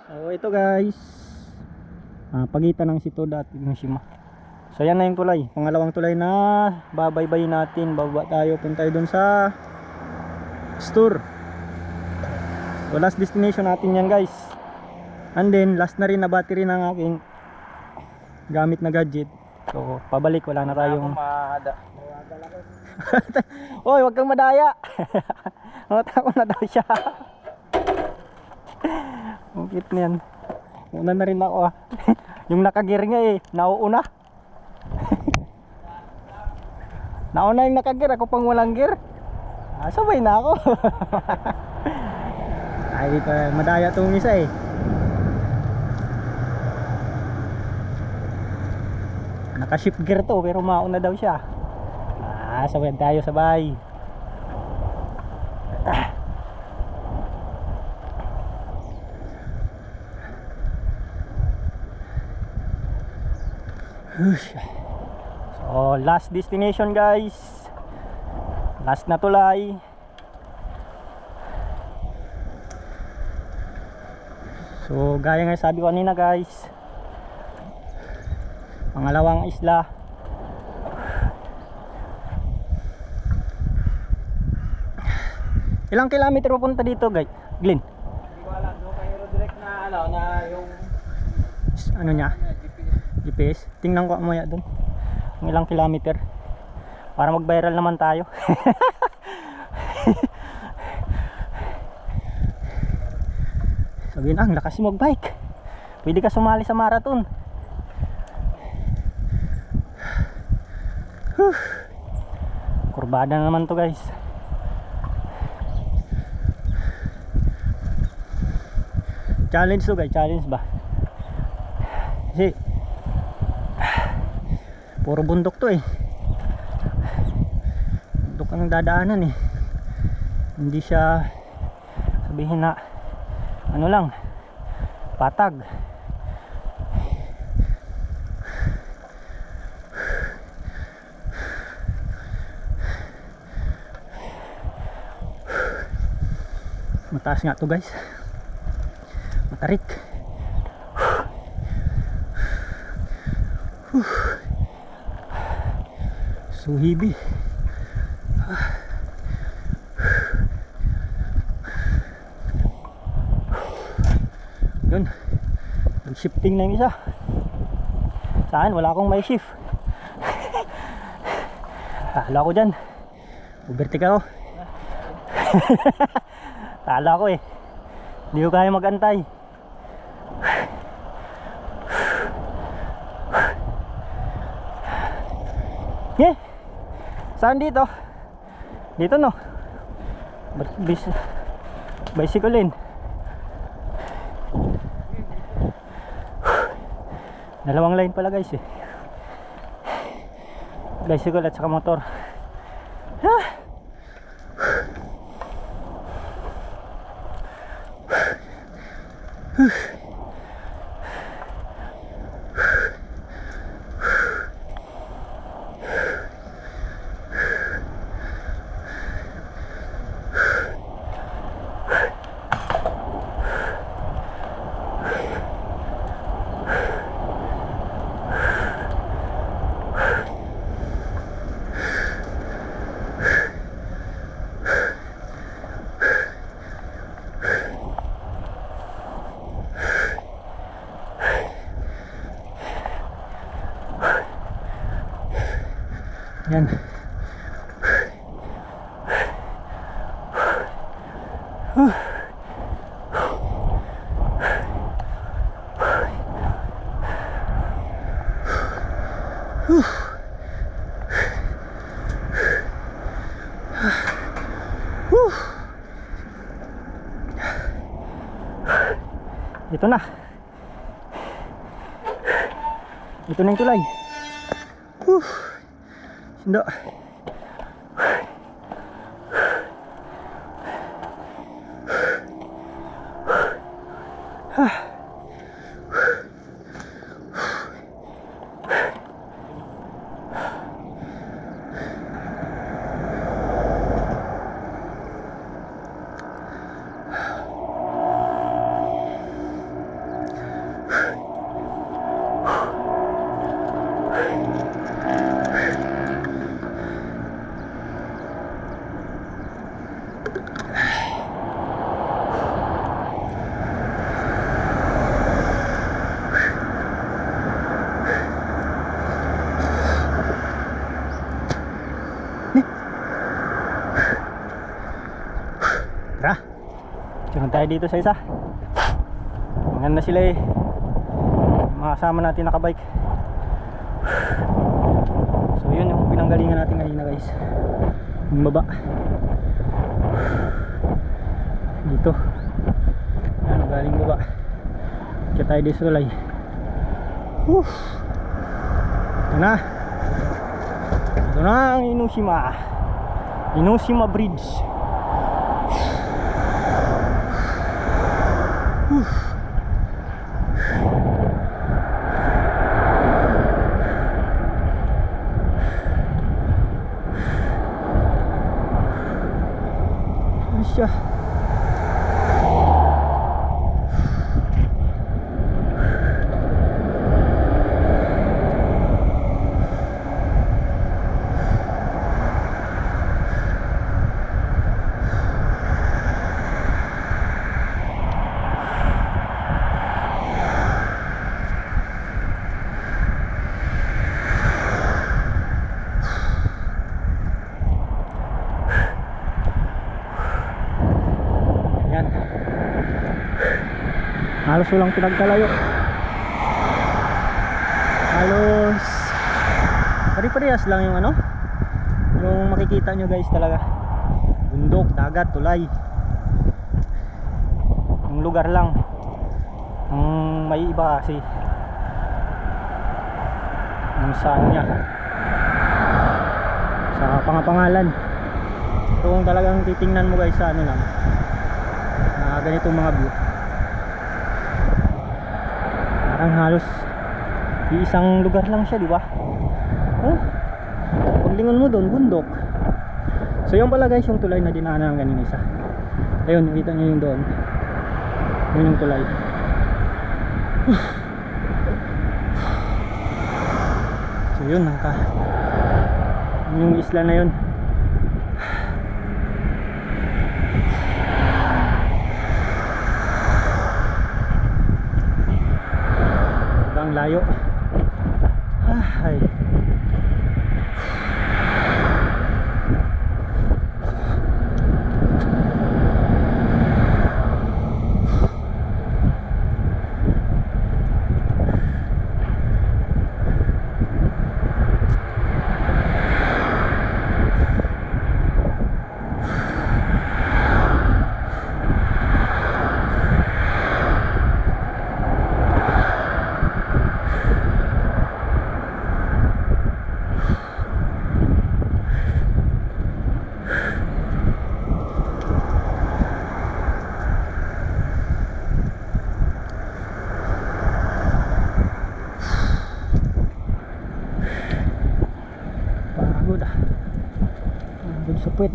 So ito guys, pagitan ng Sitoda at Inoshima. So yan na yung tulay, pangalawang tulay na babaybayin natin. Bababa tayo, punta tayo dun sa store. So last destination natin yan guys. And then last na rin na battery ng aking gamit na gadget. So pabalik, wala na tayong Oy, wag kang madaya. Mata ko na daw siya. Bakit na yan? Una na rin ako Yung nakagir nga nauuna. Nauna yung nakagir, ako pang walang gear. Sabay na ako. Ay, madaya tong isa Naka-shift gear to, pero mauna daw siya. Sabay tayo, sabay. So last destination guys, last na tulay. So gaya nga sabi ko kanina guys, pangalawang isla. Ilang kilometer pupunta dito guys, Glenn? Hindi ko alam, doon kayo direct na na yung ano niya? GPS. Tingnan ko mamaya doon kung ilang kilometer para mag-viral naman tayo. Sabihin, ang lakas mo mag-bike, pwede ka sumali sa marathon. Kurbada na naman to guys. Challenge to guys, challenge ba? Kasi puro bundok to bundok ang dadaanan hindi siya sabihin na ano lang, patag. Mataas nga to guys, matarik. So heavy. Yun, nag-shifting na yung isa. Saan? Wala akong may shift. Tala ko dyan, vertical ako. Tala ko hindi ko kaya mag-antay. Saan dito? Dito no? Bicycle lane. Dalawang lane pala guys bicycle at saka motor. Yan. Ito na. Ito na yung tulay. Sindo. tayo dito sa isa. Maganda sila eh. Mga kasama natin nakabike. So yun yung pinanggalingan natin kanina guys. Yung baba. Dito. Yan, galing baba. Kaya tayo dito sa tulay. Ito na. Ito na ang Enoshima Bridge. Siya. Halos walang pinagkalayo. Halos pare-parehas lang yung ano, yung makikita nyo guys talaga. Bundok, dagat, tulay. Yung lugar lang ang may iba kasi yung saan niya sa pangapangalan. So kung talagang titingnan mo guys sa ano lang na ganitong mga view, parang halos isang lugar lang siya, di ba? Oh, paglingon mo doon, bundok. So yung pala guys, yung tulay na dinaanan ng kanina isa. Ayun, nakita nyo yung doon. Yun yung tulay. So yun, yung isla na yun. Ang layo. Ay. Pagod sa puwet.